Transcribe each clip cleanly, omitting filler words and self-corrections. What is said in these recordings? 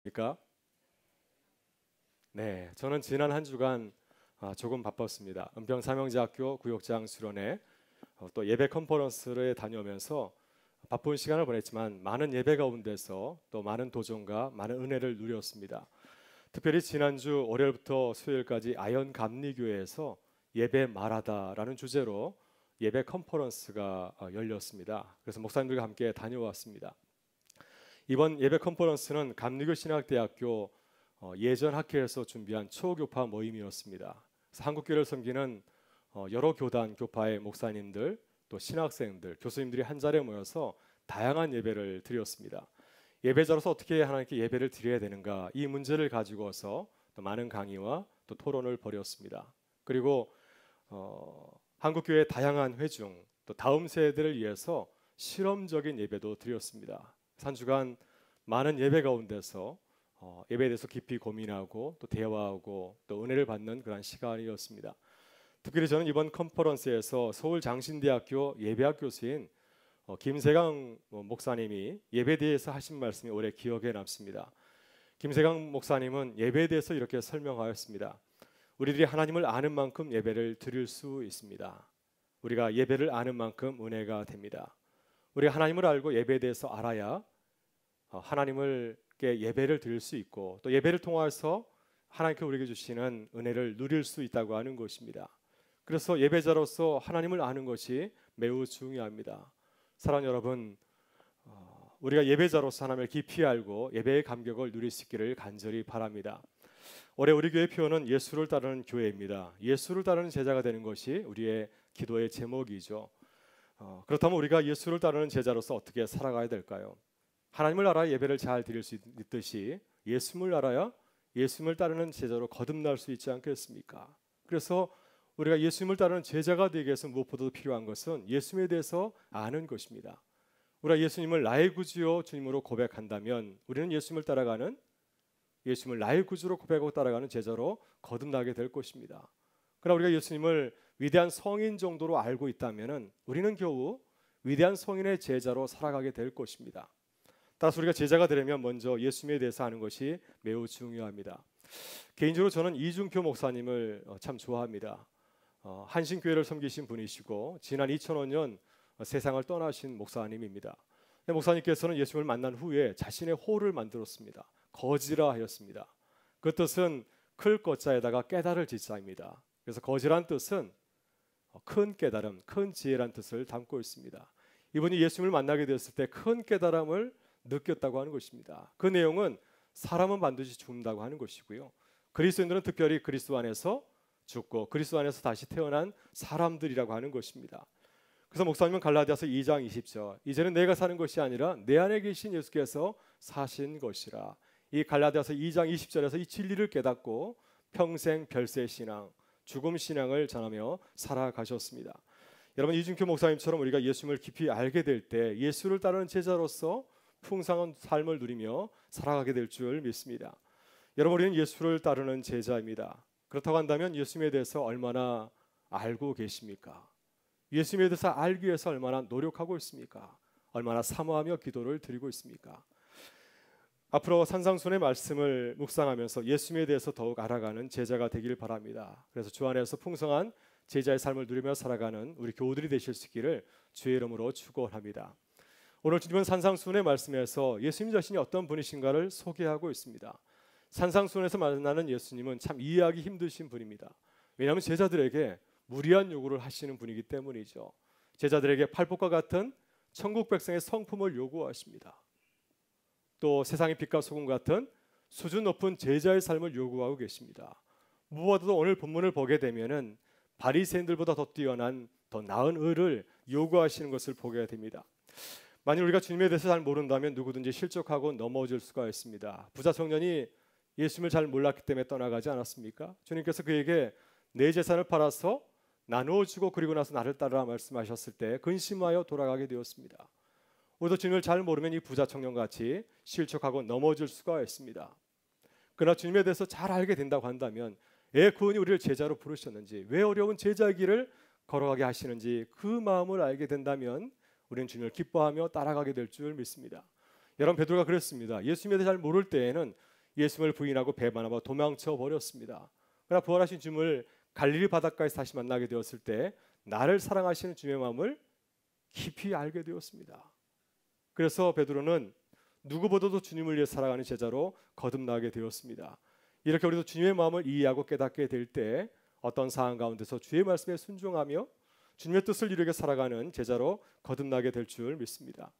그러니까 네, 저는 지난 한 주간 조금 바빴습니다. 은평삼형제학교 구역장 수련회 또 예배 컨퍼런스를 다녀오면서 바쁜 시간을 보냈지만 많은 예배 가운데서 또 많은 도전과 많은 은혜를 누렸습니다. 특별히 지난주 월요일부터 수요일까지 아현 감리교회에서 예배 말하다라는 주제로 예배 컨퍼런스가 열렸습니다. 그래서 목사님들과 함께 다녀왔습니다. 이번 예배 컨퍼런스는 감리교 신학대학교 예전 학회에서 준비한 초교파 모임이었습니다. 그래서 한국교회를 섬기는 여러 교단 교파의 목사님들 또 신학생들 교수님들이 한 자리에 모여서 다양한 예배를 드렸습니다. 예배자로서 어떻게 하나님께 예배를 드려야 되는가 이 문제를 가지고서 또 많은 강의와 또 토론을 벌였습니다. 그리고 한국교회의 다양한 회중 또 다음 세대를 위해서 실험적인 예배도 드렸습니다. 한 주간 많은 예배 가운데서 예배에 대해서 깊이 고민하고 또 대화하고 또 은혜를 받는 그런 시간이었습니다. 특별히 저는 이번 컨퍼런스에서 서울 장신대학교 예배학 교수인 김세강 목사님이 예배에 대해서 하신 말씀이 오래 기억에 남습니다. 김세강 목사님은 예배에 대해서 이렇게 설명하였습니다. 우리들이 하나님을 아는 만큼 예배를 드릴 수 있습니다. 우리가 예배를 아는 만큼 은혜가 됩니다. 우리가 하나님을 알고 예배에 대해서 알아야 하나님께 예배를 드릴 수 있고 또 예배를 통해서 하나님께 우리에게 주시는 은혜를 누릴 수 있다고 하는 것입니다. 그래서 예배자로서 하나님을 아는 것이 매우 중요합니다. 사랑하는 여러분, 우리가 예배자로서 하나님을 깊이 알고 예배의 감격을 누릴 수 있기를 간절히 바랍니다. 올해 우리 교회 표어는 예수를 따르는 교회입니다. 예수를 따르는 제자가 되는 것이 우리의 기도의 제목이죠. 그렇다면 우리가 예수를 따르는 제자로서 어떻게 살아가야 될까요? 하나님을 알아야 예배를 잘 드릴 수 있듯이 예수님을 알아야 예수님을 따르는 제자로 거듭날 수 있지 않겠습니까? 그래서 우리가 예수님을 따르는 제자가 되기 위해서 무엇보다도 필요한 것은 예수님에 대해서 아는 것입니다. 우리가 예수님을 나의 구주요 주님으로 고백한다면 우리는 예수님을 따라가는 예수님을 나의 구주로 고백하고 따라가는 제자로 거듭나게 될 것입니다. 그러나 우리가 예수님을 위대한 성인 정도로 알고 있다면 우리는 겨우 위대한 성인의 제자로 살아가게 될 것입니다. 따라서 우리가 제자가 되려면 먼저 예수님에 대해서 아는 것이 매우 중요합니다. 개인적으로 저는 이중표 목사님을 참 좋아합니다. 한신교회를 섬기신 분이시고 지난 2005년 세상을 떠나신 목사님입니다. 목사님께서는 예수님을 만난 후에 자신의 호를 만들었습니다. 거지라 하였습니다. 그 뜻은 클 거자에다가 깨달을 지자입니다. 그래서 거지란 뜻은 큰 깨달음, 큰 지혜란 뜻을 담고 있습니다. 이분이 예수님을 만나게 되었을 때 큰 깨달음을 느꼈다고 하는 것입니다. 그 내용은 사람은 반드시 죽는다고 하는 것이고요. 그리스도인들은 특별히 그리스도 안에서 죽고 그리스도 안에서 다시 태어난 사람들이라고 하는 것입니다. 그래서 목사님은 갈라디아서 2장 20절 이제는 내가 사는 것이 아니라 내 안에 계신 예수께서 사신 것이라. 이 갈라디아서 2장 20절에서 이 진리를 깨닫고 평생 별세 신앙, 죽음 신앙을 전하며 살아가셨습니다. 여러분 이준표 목사님처럼 우리가 예수님을 깊이 알게 될 때 예수를 따르는 제자로서 풍성한 삶을 누리며 살아가게 될 줄 믿습니다. 여러분 우리는 예수를 따르는 제자입니다. 그렇다고 한다면 예수님에 대해서 얼마나 알고 계십니까? 예수님에 대해서 알기 위해서 얼마나 노력하고 있습니까? 얼마나 사모하며 기도를 드리고 있습니까? 앞으로 산상순의 말씀을 묵상하면서 예수님에 대해서 더욱 알아가는 제자가 되길 바랍니다. 그래서 주 안에서 풍성한 제자의 삶을 누리며 살아가는 우리 교우들이 되실 수 있기를 주의 이름으로 축원합니다. 오늘 주님은 산상순의 말씀에서 예수님 자신이 어떤 분이신가를 소개하고 있습니다. 산상순에서 만나는 예수님은 참 이해하기 힘드신 분입니다. 왜냐하면 제자들에게 무리한 요구를 하시는 분이기 때문이죠. 제자들에게 팔복과 같은 천국 백성의 성품을 요구하십니다. 또 세상의 빛과 소금 같은 수준 높은 제자의 삶을 요구하고 계십니다. 무엇보다도 오늘 본문을 보게 되면은 바리새인들보다 더 뛰어난 더 나은 의를 요구하시는 것을 보게 됩니다. 만일 우리가 주님에 대해서 잘 모른다면 누구든지 실족하고 넘어질 수가 있습니다. 부자 청년이 예수님을 잘 몰랐기 때문에 떠나가지 않았습니까? 주님께서 그에게 내 재산을 팔아서 나누어 주고 그리고 나서 나를 따르라 말씀하셨을 때 근심하여 돌아가게 되었습니다. 우리도 주님을 잘 모르면 이 부자 청년같이 실족하고 넘어질 수가 있습니다. 그러나 주님에 대해서 잘 알게 된다고 한다면 왜 그분이 우리를 제자로 부르셨는지 왜 어려운 제자의 길을 걸어가게 하시는지 그 마음을 알게 된다면 우리는 주님을 기뻐하며 따라가게 될 줄 믿습니다. 여러분 베드로가 그랬습니다. 예수님에 대해 잘 모를 때에는 예수님을 부인하고 배반하고 도망쳐 버렸습니다. 그러나 부활하신 주님을 갈릴리 바닷가에서 다시 만나게 되었을 때 나를 사랑하시는 주님의 마음을 깊이 알게 되었습니다. 그래서 베드로는 누구보다도 주님을 위해 살아가는 제자로 거듭나게 되었습니다. 이렇게 우리도 주님의 마음을 이해하고 깨닫게 될 때 어떤 상황 가운데서 주의 말씀에 순종하며 주님의 뜻을 이루게 살아가는 제자로 거듭나게 될 줄 믿습니다.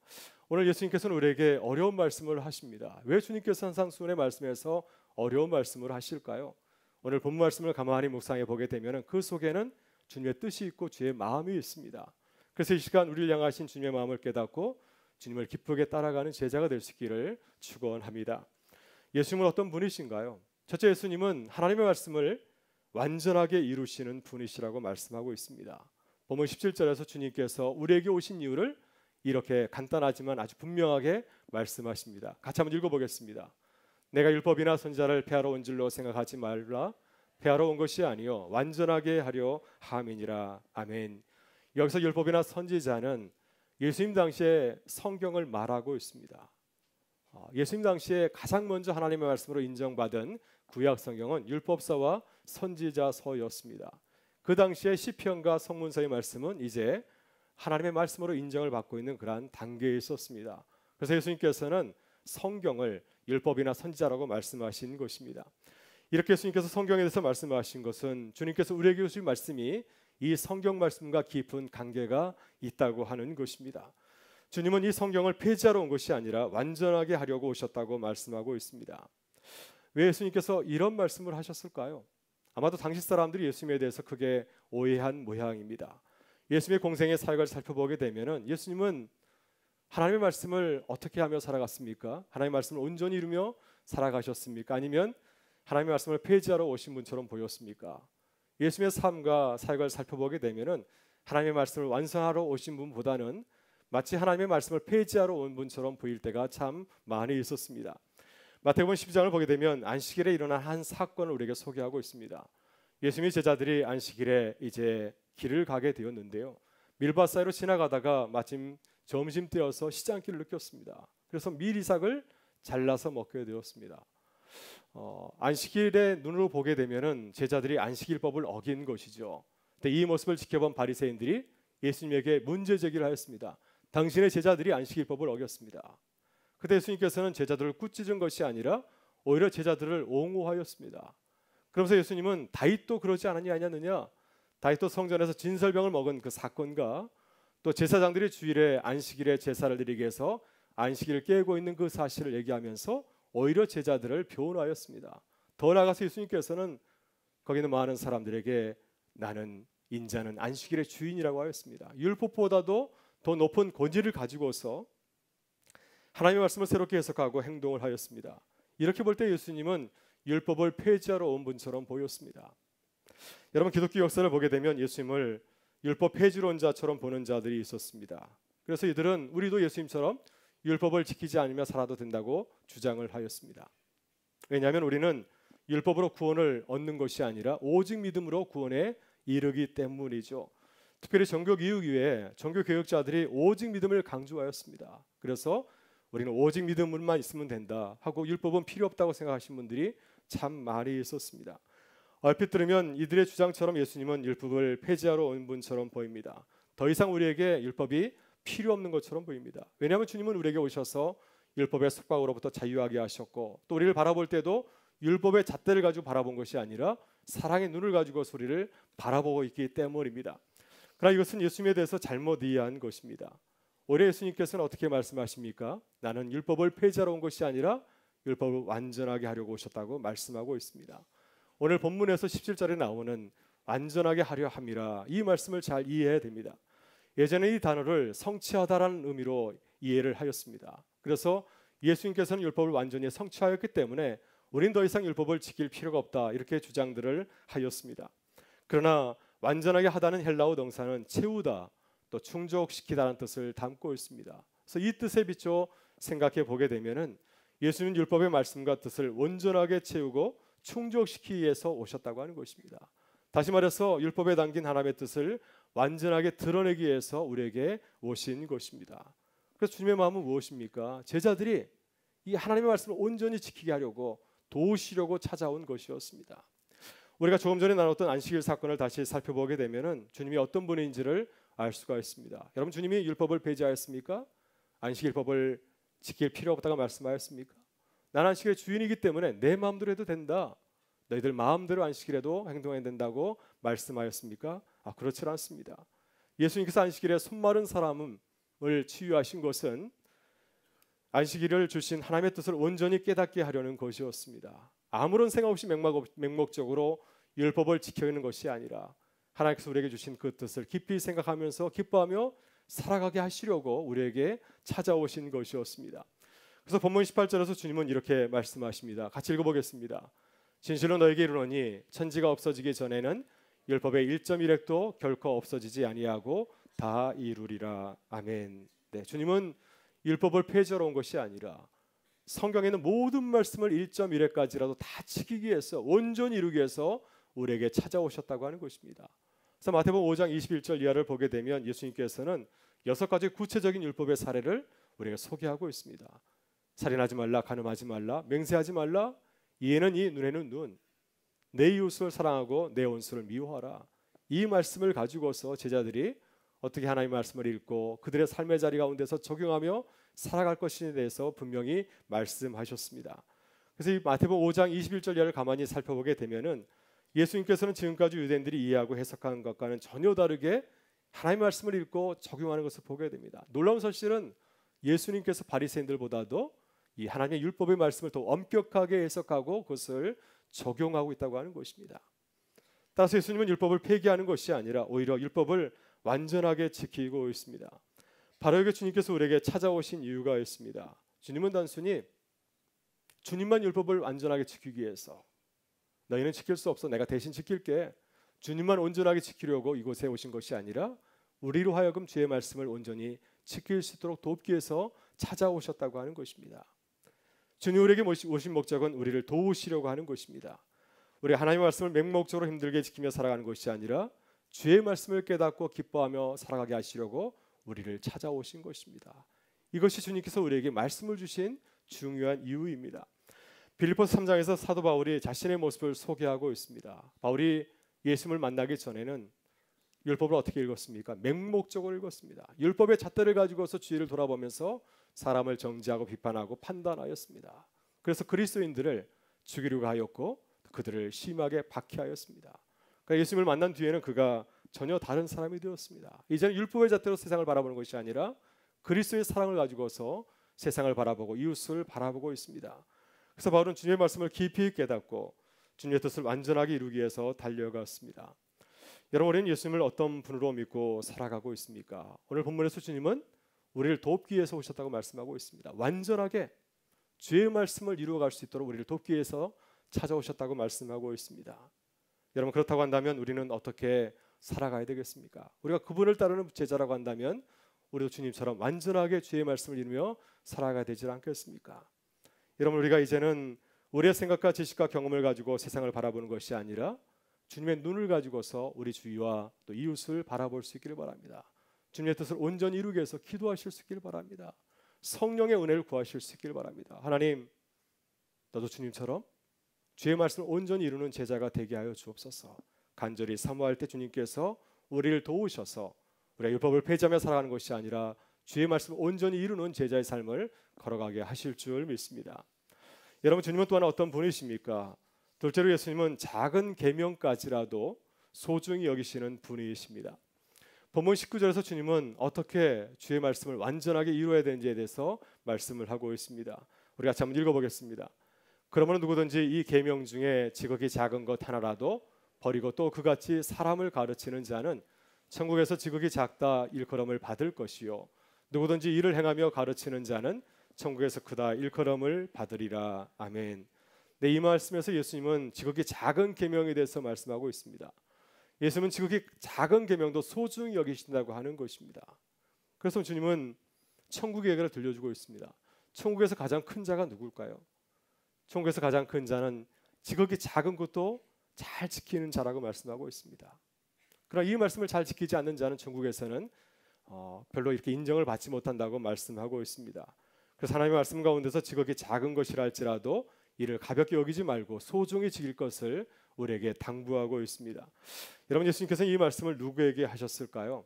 오늘 예수님께서는 우리에게 어려운 말씀을 하십니다. 왜 주님께서 항상 수훈의 말씀에서 어려운 말씀을 하실까요? 오늘 본문 말씀을 가만히 묵상해 보게 되면 그 속에는 주님의 뜻이 있고 주의 마음이 있습니다. 그래서 이 시간 우리를 향하신 주님의 마음을 깨닫고 주님을 기쁘게 따라가는 제자가 될 수 있기를 축원합니다. 예수님은 어떤 분이신가요? 첫째, 예수님은 하나님의 말씀을 완전하게 이루시는 분이시라고 말씀하고 있습니다. 본문 17절에서 주님께서 우리에게 오신 이유를 이렇게 간단하지만 아주 분명하게 말씀하십니다. 같이 한번 읽어보겠습니다. 내가 율법이나 선지자를 폐하러 온 줄로 생각하지 말라. 폐하러 온 것이 아니요 완전하게 하려 함이니라. 아멘. 여기서 율법이나 선지자는 예수님 당시에 성경을 말하고 있습니다. 예수님 당시에 가장 먼저 하나님의 말씀으로 인정받은 구약 성경은 율법서와 선지자서였습니다. 그 당시에 시편과 성문서의 말씀은 이제 하나님의 말씀으로 인정을 받고 있는 그러한 단계에 있었습니다. 그래서 예수님께서는 성경을 율법이나 선지자라고 말씀하신 것입니다. 이렇게 예수님께서 성경에 대해서 말씀하신 것은 주님께서 우리에게 주신 말씀이 이 성경 말씀과 깊은 관계가 있다고 하는 것입니다. 주님은 이 성경을 폐지하러 온 것이 아니라 완전하게 하려고 오셨다고 말씀하고 있습니다. 왜 예수님께서 이런 말씀을 하셨을까요? 아마도 당시 사람들이 예수님에 대해서 크게 오해한 모양입니다. 예수님의 공생의 사역을 살펴보게 되면은 예수님은 하나님의 말씀을 어떻게 하며 살아갔습니까? 하나님의 말씀을 온전히 이루며 살아가셨습니까? 아니면 하나님의 말씀을 폐지하러 오신 분처럼 보였습니까? 예수님의 삶과 사역을 살펴보게 되면은 하나님의 말씀을 완성하러 오신 분보다는 마치 하나님의 말씀을 폐지하러 온 분처럼 보일 때가 참 많이 있었습니다. 마태복음 12장을 보게 되면 안식일에 일어난 한 사건을 우리에게 소개하고 있습니다. 예수님의 제자들이 안식일에 이제 길을 가게 되었는데요. 밀밭 사이로 지나가다가 마침 점심때여서 시장길을 느꼈습니다. 그래서 밀이삭을 잘라서 먹게 되었습니다. 안식일에 눈으로 보게 되면은 제자들이 안식일법을 어긴 것이죠. 근데 이 모습을 지켜본 바리새인들이 예수님에게 문제 제기를 하였습니다. 당신의 제자들이 안식일법을 어겼습니다. 그때 예수님께서는 제자들을 꾸짖은 것이 아니라 오히려 제자들을 옹호하였습니다. 그러면서 예수님은 다윗도 그러지 않았느냐? 다윗도 성전에서 진설병을 먹은 그 사건과 또 제사장들이 주일에 안식일에 제사를 드리기 위해서 안식일을 깨고 있는 그 사실을 얘기하면서 오히려 제자들을 교훈하였습니다. 더 나아가서 예수님께서는 거기 있는 많은 사람들에게 나는 인자는 안식일의 주인이라고 하였습니다. 율법보다도 더 높은 권위를 가지고서 하나님의 말씀을 새롭게 해석하고 행동을 하였습니다. 이렇게 볼 때 예수님은 율법을 폐지하러 온 분처럼 보였습니다. 여러분, 기독교 역사를 보게 되면 예수님을 율법 폐지로 온 자처럼 보는 자들이 있었습니다. 그래서 이들은 우리도 예수님처럼 율법을 지키지 않으며 살아도 된다고 주장을 하였습니다. 왜냐하면 우리는 율법으로 구원을 얻는 것이 아니라 오직 믿음으로 구원에 이르기 때문이죠. 특별히 정교 이후 이후에 정교 개혁자들이 오직 믿음을 강조하였습니다. 그래서 우리는 오직 믿음만 있으면 된다 하고 율법은 필요 없다고 생각하신 분들이 참 많이 있었습니다. 얼핏 들으면 이들의 주장처럼 예수님은 율법을 폐지하러 온 분처럼 보입니다. 더 이상 우리에게 율법이 필요 없는 것처럼 보입니다. 왜냐하면 주님은 우리에게 오셔서 율법의 속박으로부터 자유하게 하셨고 또 우리를 바라볼 때도 율법의 잣대를 가지고 바라본 것이 아니라 사랑의 눈을 가지고 우리를 바라보고 있기 때문입니다. 그러나 이것은 예수님에 대해서 잘못 이해한 것입니다. 올해 예수님께서는 어떻게 말씀하십니까? 나는 율법을 폐지하러 온 것이 아니라 율법을 완전하게 하려고 오셨다고 말씀하고 있습니다. 오늘 본문에서 17절에 나오는 완전하게 하려 함이라, 이 말씀을 잘 이해해야 됩니다. 예전에 이 단어를 성취하다라는 의미로 이해를 하였습니다. 그래서 예수님께서는 율법을 완전히 성취하였기 때문에 우린 더 이상 율법을 지킬 필요가 없다, 이렇게 주장들을 하였습니다. 그러나 완전하게 하다는 헬라어 동사는 채우다, 또 충족시키다는 뜻을 담고 있습니다. 그래서 이 뜻에 비춰 생각해 보게 되면은 예수님은 율법의 말씀과 뜻을 온전하게 채우고 충족시키기 위해서 오셨다고 하는 것입니다. 다시 말해서 율법에 담긴 하나님의 뜻을 완전하게 드러내기 위해서 우리에게 오신 것입니다. 그래서 주님의 마음은 무엇입니까? 제자들이 이 하나님의 말씀을 온전히 지키게 하려고 도우시려고 찾아온 것이었습니다. 우리가 조금 전에 나눴던 안식일 사건을 다시 살펴보게 되면은 주님이 어떤 분인지를 알 수가 있습니다. 여러분, 주님이 율법을 폐지하였습니까? 안식일법을 지킬 필요 없다고 말씀하였습니까? 나는 안식일의 주인이기 때문에 내 마음대로 해도 된다, 너희들 마음대로 안식일에도 행동해야 된다고 말씀하였습니까? 그렇지 않습니다. 예수님께서 안식일에 손마른 사람을 치유하신 것은 안식일을 주신 하나님의 뜻을 온전히 깨닫게 하려는 것이었습니다. 아무런 생각 없이 맹목적으로 율법을 지켜있는 것이 아니라 하나님께서 우리에게 주신 그 뜻을 깊이 생각하면서 기뻐하며 살아가게 하시려고 우리에게 찾아오신 것이었습니다. 그래서 본문 18절에서 주님은 이렇게 말씀하십니다. 같이 읽어보겠습니다. 진실로 너에게 이르노니 천지가 없어지기 전에는 율법의 1.1획도 결코 없어지지 아니하고 다 이루리라. 아멘. 네, 주님은 율법을 폐지하러 온 것이 아니라 성경에 있는 모든 말씀을 1.1획까지라도 다 지키기 위해서, 온전히 이루기 위해서 우리에게 찾아오셨다고 하는 것입니다. 그래서 마태복음 5장 21절 이하를 보게 되면 예수님께서는 6가지 구체적인 율법의 사례를 우리에게 소개하고 있습니다. 살인하지 말라, 간음하지 말라, 맹세하지 말라, 이에는 이, 눈에는 눈, 내 이웃을 사랑하고 내 원수를 미워하라. 이 말씀을 가지고서 제자들이 어떻게 하나님의 말씀을 읽고 그들의 삶의 자리 가운데서 적용하며 살아갈 것인에 대해서 분명히 말씀하셨습니다. 그래서 이 마태복음 5장 21절 이하를 가만히 살펴보게 되면은 예수님께서는 지금까지 유대인들이 이해하고 해석한 것과는 전혀 다르게 하나님의 말씀을 읽고 적용하는 것을 보게 됩니다. 놀라운 사실은 예수님께서 바리새인들보다도 이 하나님의 율법의 말씀을 더 엄격하게 해석하고 그것을 적용하고 있다고 하는 것입니다. 따라서 예수님은 율법을 폐기하는 것이 아니라 오히려 율법을 완전하게 지키고 있습니다. 바로 여기 주님께서 우리에게 찾아오신 이유가 있습니다. 주님은 단순히 주님만 율법을 완전하게 지키기 위해서, 너희는 지킬 수 없어, 내가 대신 지킬게, 주님만 온전하게 지키려고 이곳에 오신 것이 아니라 우리로 하여금 주의 말씀을 온전히 지킬 수 있도록 돕기 위해서 찾아오셨다고 하는 것입니다. 주님 우리에게 오신 목적은 우리를 도우시려고 하는 것입니다. 우리 하나님의 말씀을 맹목적으로 힘들게 지키며 살아가는 것이 아니라 주의 말씀을 깨닫고 기뻐하며 살아가게 하시려고 우리를 찾아오신 것입니다. 이것이 주님께서 우리에게 말씀을 주신 중요한 이유입니다. 빌립보서 3장에서 사도 바울이 자신의 모습을 소개하고 있습니다. 바울이 예수님을 만나기 전에는 율법을 어떻게 읽었습니까? 맹목적으로 읽었습니다. 율법의 잣대를 가지고서 주위를 돌아보면서 사람을 정죄하고 비판하고 판단하였습니다. 그래서 그리스도인들을 죽이려고 하였고 그들을 심하게 박해하였습니다. 그러니까 예수님을 만난 뒤에는 그가 전혀 다른 사람이 되었습니다. 이제는 율법의 잣대로 세상을 바라보는 것이 아니라 그리스도의 사랑을 가지고서 세상을 바라보고 이웃을 바라보고 있습니다. 그래서 바울은 주님의 말씀을 깊이 깨닫고 주님의 뜻을 완전하게 이루기 위해서 달려갔습니다. 여러분, 우리는 예수님을 어떤 분으로 믿고 살아가고 있습니까? 오늘 본문에서 주님은 우리를 돕기 위해서 오셨다고 말씀하고 있습니다. 완전하게 주의 말씀을 이루어갈 수 있도록 우리를 돕기 위해서 찾아오셨다고 말씀하고 있습니다. 여러분, 그렇다고 한다면 우리는 어떻게 살아가야 되겠습니까? 우리가 그분을 따르는 제자라고 한다면 우리도 주님처럼 완전하게 주의 말씀을 이루며 살아가야 되지 않겠습니까? 여러분, 우리가 이제는 우리의 생각과 지식과 경험을 가지고 세상을 바라보는 것이 아니라 주님의 눈을 가지고서 우리 주위와 또 이웃을 바라볼 수 있기를 바랍니다. 주님의 뜻을 온전히 이루기 위해서 기도하실 수 있기를 바랍니다. 성령의 은혜를 구하실 수 있기를 바랍니다. 하나님, 나도 주님처럼 주의 말씀을 온전히 이루는 제자가 되게 하여 주옵소서. 간절히 사모할 때 주님께서 우리를 도우셔서 우리가 율법을 폐지하며 살아가는 것이 아니라 주의 말씀을 온전히 이루는 제자의 삶을 걸어가게 하실 줄 믿습니다. 여러분, 주님은 또한 어떤 분이십니까? 둘째로 예수님은 작은 계명까지라도 소중히 여기시는 분이십니다. 본문 19절에서 주님은 어떻게 주의 말씀을 완전하게 이루어야 되는지에 대해서 말씀을 하고 있습니다. 우리 같이 한번 읽어보겠습니다. 그러므로 누구든지 이 계명 중에 지극히 작은 것 하나라도 버리고 또 그같이 사람을 가르치는 자는 천국에서 지극히 작다 일컬음을 받을 것이요 누구든지 이를 행하며 가르치는 자는 천국에서 크다 일컬음을 받으리라. 아멘. 네, 이 말씀에서 예수님은 지극히 작은 계명에 대해서 말씀하고 있습니다. 예수님은 지극히 작은 계명도 소중히 여기신다고 하는 것입니다. 그래서 주님은 천국의 얘기를 들려주고 있습니다. 천국에서 가장 큰 자가 누굴까요? 천국에서 가장 큰 자는 지극히 작은 것도 잘 지키는 자라고 말씀하고 있습니다. 그러나 이 말씀을 잘 지키지 않는 자는 천국에서는 별로 이렇게 인정을 받지 못한다고 말씀하고 있습니다. 그래서 하나님의 말씀 가운데서 지극히 작은 것이라 할지라도 이를 가볍게 여기지 말고 소중히 지킬 것을 우리에게 당부하고 있습니다. 여러분, 예수님께서 이 말씀을 누구에게 하셨을까요?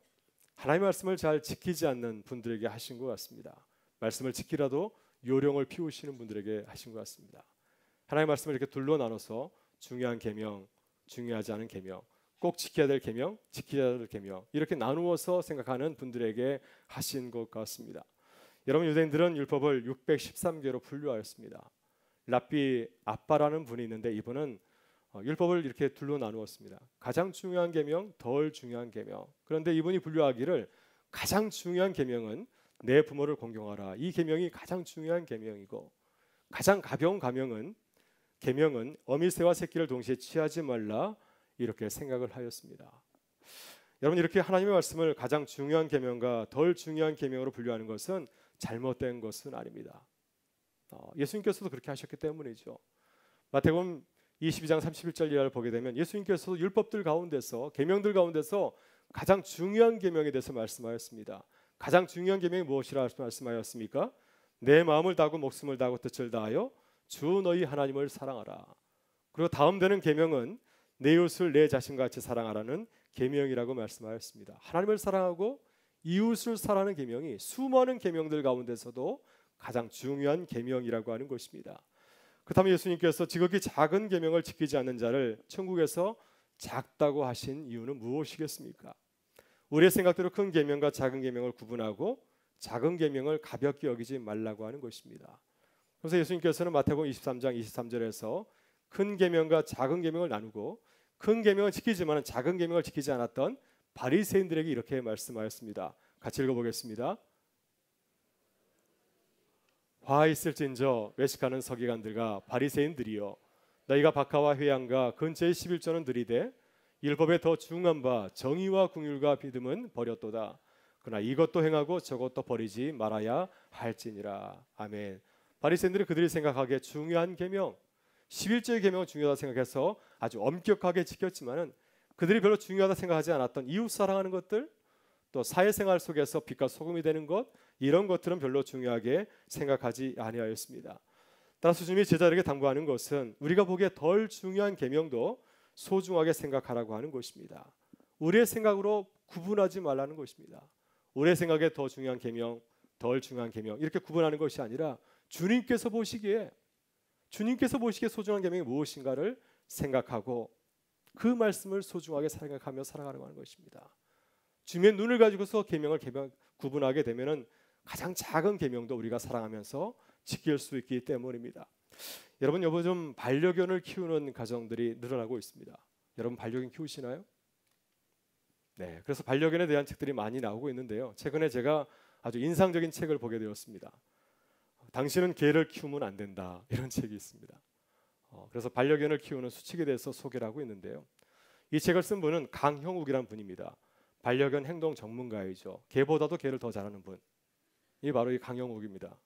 하나님의 말씀을 잘 지키지 않는 분들에게 하신 것 같습니다. 말씀을 지키라도 요령을 피우시는 분들에게 하신 것 같습니다. 하나님의 말씀을 이렇게 둘로 나눠서 중요한 계명, 중요하지 않은 계명, 꼭 지켜야 될 계명, 지켜야 될 계명, 이렇게 나누어서 생각하는 분들에게 하신 것 같습니다. 여러분, 유대인들은 율법을 613개로 분류하였습니다. 랍비 아빠라는 분이 있는데 이분은 율법을 이렇게 둘로 나누었습니다. 가장 중요한 계명, 덜 중요한 계명. 그런데 이분이 분류하기를 가장 중요한 계명은 내 부모를 공경하라. 이 계명이 가장 중요한 계명이고, 가장 가벼운 계명은 어미새와 새끼를 동시에 취하지 말라, 이렇게 생각을 하였습니다. 여러분, 이렇게 하나님의 말씀을 가장 중요한 계명과 덜 중요한 계명으로 분류하는 것은 잘못된 것은 아닙니다. 예수님께서도 그렇게 하셨기 때문이죠. 마태복음 22장 31절 이하를 보게 되면 예수님께서 율법들 가운데서, 계명들 가운데서 가장 중요한 계명에 대해서 말씀하였습니다. 가장 중요한 계명이 무엇이라 말씀하였습니까? 내 마음을 다하고 목숨을 다하고 뜻을 다하여 주 너희 하나님을 사랑하라. 그리고 다음 되는 계명은 내 이웃을 내 자신같이 사랑하라는 계명이라고 말씀하였습니다. 하나님을 사랑하고 이웃을 사랑하는 계명이 수많은 계명들 가운데서도 가장 중요한 계명이라고 하는 것입니다. 그렇다면 예수님께서 지극히 작은 계명을 지키지 않는 자를 천국에서 작다고 하신 이유는 무엇이겠습니까? 우리의 생각대로 큰 계명과 작은 계명을 구분하고 작은 계명을 가볍게 여기지 말라고 하는 것입니다. 그래서 예수님께서는 마태복음 23장 23절에서 큰 계명과 작은 계명을 나누고 큰 계명을 지키지만 작은 계명을 지키지 않았던 바리새인들에게 이렇게 말씀하였습니다. 같이 읽어보겠습니다. 화 있을진저 외식하는 서기관들과 바리새인들이여, 너희가 박하와 회양과 근처의 11조는 들이되 율법에 더 중한 바 정의와 긍휼과 믿음은 버렸도다. 그러나 이것도 행하고 저것도 버리지 말아야 할지니라. 아멘. 바리새인들이 그들이 생각하기에 중요한 계명, 11조의 계명은 중요하다 생각해서 아주 엄격하게 지켰지만은 그들이 별로 중요하다 생각하지 않았던 이웃 사랑하는 것들, 또 사회생활 속에서 빛과 소금이 되는 것, 이런 것들은 별로 중요하게 생각하지 아니하였습니다. 따라서 주님이 제자들에게 당부하는 것은 우리가 보기에 덜 중요한 계명도 소중하게 생각하라고 하는 것입니다. 우리의 생각으로 구분하지 말라는 것입니다. 우리의 생각에 더 중요한 계명, 덜 중요한 계명, 이렇게 구분하는 것이 아니라 주님께서 보시기에 소중한 계명이 무엇인가를 생각하고 그 말씀을 소중하게 생각하며 살아가려고 하는 것입니다. 주님의 눈을 가지고서 계명을 구분하게 되면은 가장 작은 계명도 우리가 사랑하면서 지킬 수 있기 때문입니다. 여러분, 요즘 반려견을 키우는 가정들이 늘어나고 있습니다. 여러분, 반려견 키우시나요? 네, 그래서 반려견에 대한 책들이 많이 나오고 있는데요. 최근에 제가 아주 인상적인 책을 보게 되었습니다. 당신은 개를 키우면 안 된다, 이런 책이 있습니다. 그래서 반려견을 키우는 수칙에 대해서 소개를 하고 있는데요. 이 책을 쓴 분은 강형욱이라는 분입니다. 반려견 행동 전문가이죠. 개보다도 개를 더 잘하는 분. 이 바로 이 강형욱입니다.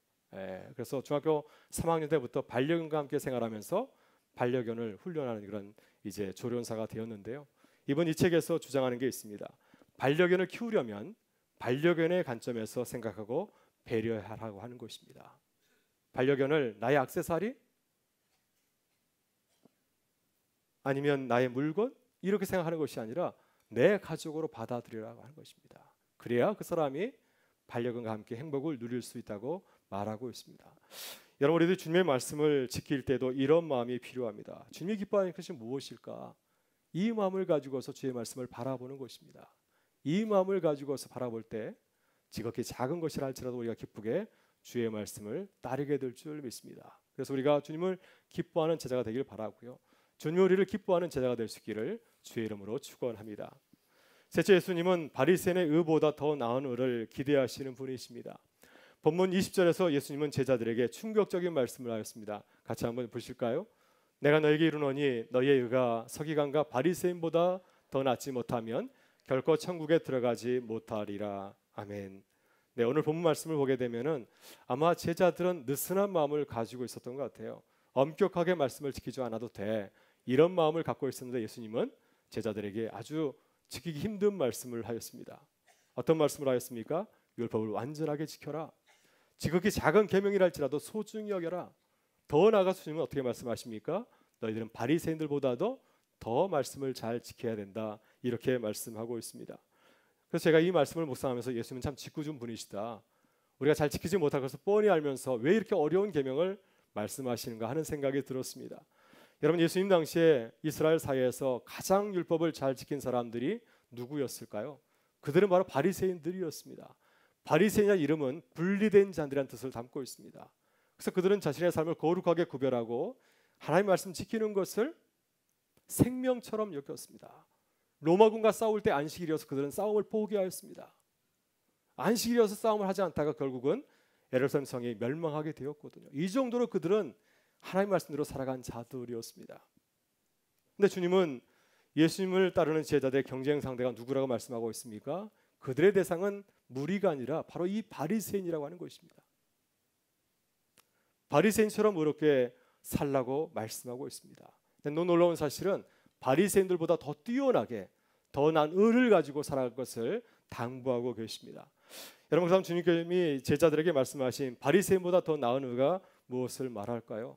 그래서 중학교 3학년 때부터 반려견과 함께 생활하면서 반려견을 훈련하는 그런 이제 조련사가 되었는데요. 이번 이 책에서 주장하는 게 있습니다. 반려견을 키우려면 반려견의 관점에서 생각하고 배려하라고 하는 것입니다. 반려견을 나의 액세서리? 아니면 나의 물건? 이렇게 생각하는 것이 아니라 내 가족으로 받아들이라고 하는 것입니다. 그래야 그 사람이 반려견과 함께 행복을 누릴 수 있다고 말하고 있습니다. 여러분, 우리도 주님의 말씀을 지킬 때도 이런 마음이 필요합니다. 주님이 기뻐하는 것이 무엇일까? 이 마음을 가지고서 주의 말씀을 바라보는 것입니다. 이 마음을 가지고서 바라볼 때 지극히 작은 것이라 할지라도 우리가 기쁘게 주의 말씀을 따르게 될 줄 믿습니다. 그래서 우리가 주님을 기뻐하는 제자가 되길 바라고요. 주님 우리를 기뻐하는 제자가 될 수 있기를 주의 이름으로 축원합니다. 셋째, 예수님은 바리새인의 의보다 더 나은 의를 기대하시는 분이십니다. 본문 20절에서 예수님은 제자들에게 충격적인 말씀을 하였습니다. 같이 한번 보실까요? 내가 너에게 이르노니 너희의 의가 서기관과 바리새인보다 더 낫지 못하면 결코 천국에 들어가지 못하리라. 아멘. 네, 오늘 본문 말씀을 보게 되면은 아마 제자들은 느슨한 마음을 가지고 있었던 것 같아요. 엄격하게 말씀을 지키지 않아도 돼, 이런 마음을 갖고 있었는데 예수님은 제자들에게 아주 지키기 힘든 말씀을 하였습니다. 어떤 말씀을 하였습니까? 율법을 완전하게 지켜라. 지극히 작은 계명이라 할지라도 소중히 여겨라. 더 나아가서 주님은 어떻게 말씀하십니까? 너희들은 바리새인들보다도 더 말씀을 잘 지켜야 된다. 이렇게 말씀하고 있습니다. 그래서 제가 이 말씀을 묵상하면서 예수님은 참 짓궂은 분이시다. 우리가 잘 지키지 못할 것을 뻔히 알면서 왜 이렇게 어려운 계명을 말씀하시는가 하는 생각이 들었습니다. 여러분, 예수님 당시에 이스라엘 사회에서 가장 율법을 잘 지킨 사람들이 누구였을까요? 그들은 바로 바리새인들이었습니다. 바리새인이라는 이름은 분리된 자들이라는 뜻을 담고 있습니다. 그래서 그들은 자신의 삶을 거룩하게 구별하고 하나님의 말씀 지키는 것을 생명처럼 여겼습니다. 로마군과 싸울 때 안식일이어서 그들은 싸움을 포기하였습니다. 안식일이어서 싸움을 하지 않다가 결국은 예루살렘 성이 멸망하게 되었거든요. 이 정도로 그들은 하나님의 말씀대로 살아간 자들이었습니다. 근데 주님은 예수님을 따르는 제자들의 경쟁 상대가 누구라고 말씀하고 있습니까? 그들의 대상은 무리가 아니라 바로 이 바리새인이라고 하는 것입니다. 바리새인처럼 의롭게 살라고 말씀하고 있습니다. 근데 놀라운 사실은 바리새인들보다 더 뛰어나게 더 나은 의를 가지고 살아갈 것을 당부하고 계십니다. 여러분, 그다음 주님께서 제자들에게 말씀하신 바리새인보다 더 나은 의가 무엇을 말할까요?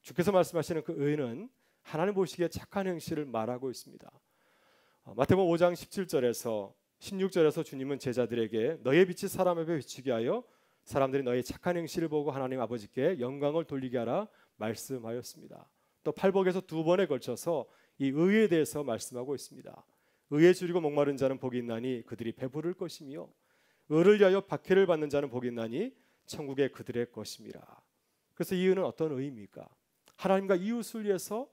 주께서 말씀하시는 그 의는 하나님 보시기에 착한 행실을 말하고 있습니다. 마태복음 5장 17절에서 16절에서 주님은 제자들에게 너의 빛이 사람 앞에 비추게 하여 사람들이 너의 착한 행실을 보고 하나님 아버지께 영광을 돌리게 하라 말씀하였습니다. 또 팔복에서 두 번에 걸쳐서 이 의에 대해서 말씀하고 있습니다. 의에 줄이고 목마른 자는 복이 있나니 그들이 배부를 것이며 의를 위하여 박해를 받는 자는 복이 있나니 천국의 그들의 것임이라. 그래서 이 의는 어떤 의입니까? 하나님과 이웃을 위해서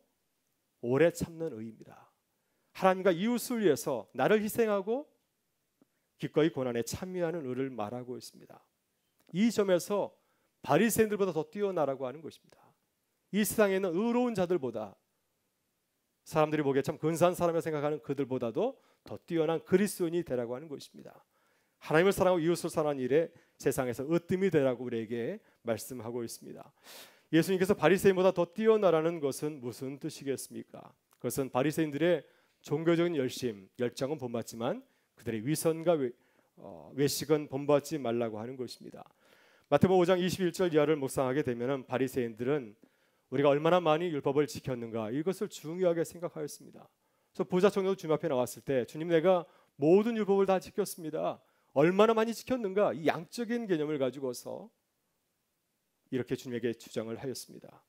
오래 참는 의입니다. 하나님과 이웃을 위해서 나를 희생하고 기꺼이 고난에 참여하는 의를 말하고 있습니다. 이 점에서 바리새인들보다 더 뛰어나라고 하는 것입니다. 이 세상에 있는 의로운 자들보다, 사람들이 보기에 참 근사한 사람이라 생각하는 그들보다도 더 뛰어난 그리스도인이 되라고 하는 것입니다. 하나님을 사랑하고 이웃을 사랑하는 일에 세상에서 으뜸이 되라고 우리에게 말씀하고 있습니다. 예수님께서 바리새인보다 더 뛰어나라는 것은 무슨 뜻이겠습니까? 그것은 바리새인들의 종교적인 열정은 본받지만 그들의 위선과 외식은 본받지 말라고 하는 것입니다. 마태복음 5장 21절 이하를 묵상하게 되면 바리새인들은 우리가 얼마나 많이 율법을 지켰는가 이것을 중요하게 생각하였습니다. 그래서 부자 청년도 주님 앞에 나왔을 때 주님, 내가 모든 율법을 다 지켰습니다. 얼마나 많이 지켰는가, 이 양적인 개념을 가지고서 이렇게 주님에게 주장을 하였습니다.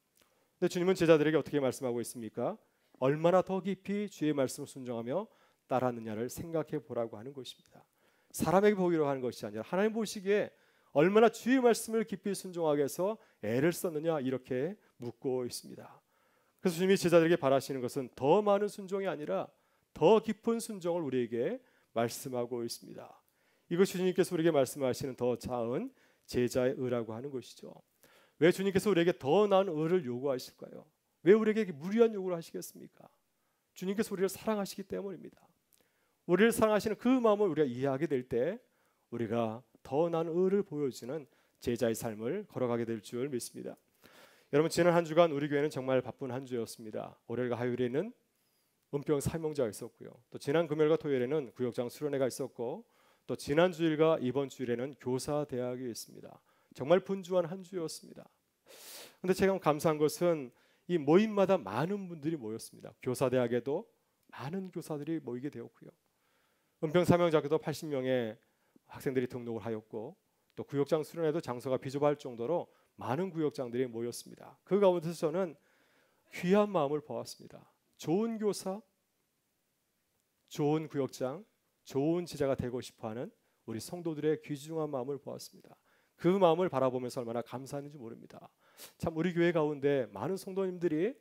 근데 주님은 제자들에게 어떻게 말씀하고 있습니까? 얼마나 더 깊이 주의 말씀을 순종하며 따랐느냐를 생각해 보라고 하는 것입니다. 사람에게 보이려고 하는 것이 아니라 하나님 보시기에 얼마나 주의 말씀을 깊이 순종하게 해서 애를 썼느냐 이렇게 묻고 있습니다. 그래서 주님이 제자들에게 바라시는 것은 더 많은 순종이 아니라 더 깊은 순종을 우리에게 말씀하고 있습니다. 이것이 주님께서 우리에게 말씀하시는 더 자은 제자의 의라고 하는 것이죠. 왜 주님께서 우리에게 더 나은 의를 요구하실까요? 왜 우리에게 무리한 요구를 하시겠습니까? 주님께서 우리를 사랑하시기 때문입니다. 우리를 사랑하시는 그 마음을 우리가 이해하게 될 때 우리가 더 나은 의를 보여주는 제자의 삶을 걸어가게 될 줄 믿습니다. 여러분, 지난 한 주간 우리 교회는 정말 바쁜 한 주였습니다. 월요일과 화요일에는 은병 사명자가 있었고요. 또 지난 금요일과 토요일에는 구역장 수련회가 있었고, 또 지난 주일과 이번 주일에는 교사 대학이 있습니다. 정말 분주한 한 주였습니다. 그런데 제가 감사한 것은 이 모임마다 많은 분들이 모였습니다. 교사 대학에도 많은 교사들이 모이게 되었고요. 은평 사명자교도 80명의 학생들이 등록을 하였고, 또 구역장 수련회도 장소가 비좁할 정도로 많은 구역장들이 모였습니다. 그 가운데서 저는 귀한 마음을 보았습니다. 좋은 교사, 좋은 구역장, 좋은 제자가 되고 싶어하는 우리 성도들의 귀중한 마음을 보았습니다. 그 마음을 바라보면서 얼마나 감사했는지 모릅니다. 참 우리 교회 가운데 많은 성도님들이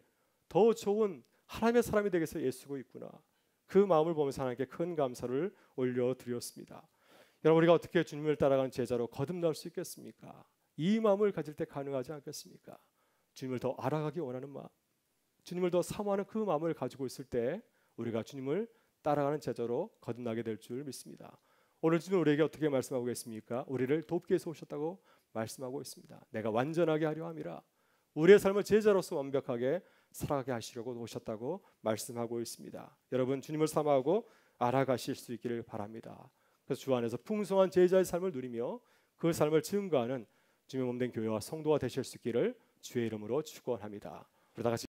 더 좋은 하나님의 사람이 되기 위해서 애쓰고 있구나. 그 마음을 보면서 하나님께 큰 감사를 올려드렸습니다. 여러분, 우리가 어떻게 주님을 따라가는 제자로 거듭날 수 있겠습니까? 이 마음을 가질 때 가능하지 않겠습니까? 주님을 더 알아가기 원하는 마음, 주님을 더 사모하는 그 마음을 가지고 있을 때 우리가 주님을 따라가는 제자로 거듭나게 될 줄 믿습니다. 오늘 주님 우리에게 어떻게 말씀하고 계십니까? 우리를 돕기 위해서 오셨다고 말씀하고 있습니다. 내가 완전하게 하려 함이라. 우리의 삶을 제자로서 완벽하게 살아가게 하시려고 오셨다고 말씀하고 있습니다. 여러분, 주님을 사모하고 알아가실 수 있기를 바랍니다. 그래서 주 안에서 풍성한 제자의 삶을 누리며 그 삶을 증거하는 주님의 몸된 교회와 성도가 되실 수 있기를 주의 이름으로 축원합니다. 우리 다 같이